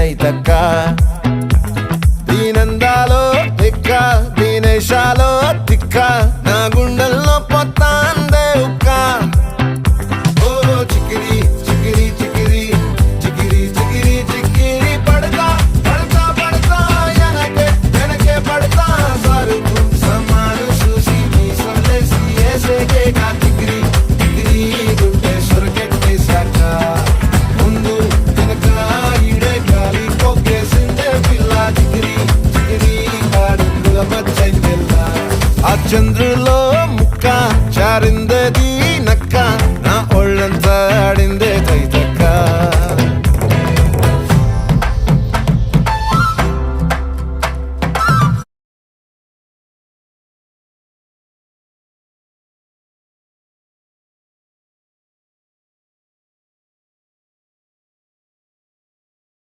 దీనైతక్క దీనందాలో తిక్క దీనేశాలో తిక్క నా గుండెల్లో పొత్తాందే ఉక్క ఓ చికిరి చికిరి చికిరి చికిరి చికిరి చికిరి పడతా పడతా పడతా వెనకే వెనకే పడతా సరుకు సమాను చూసి మీ సొల్లేసి ఏసేకే కా చికిరి చికిరి గుండె సొరకెట్టేశాక ముందు వెనక ఈడే గాలి కొక్కేసిందే పిల్ల చికిరి చికిరి ఆడుల మచ్చైందెల్ల ఆ చంద్రుల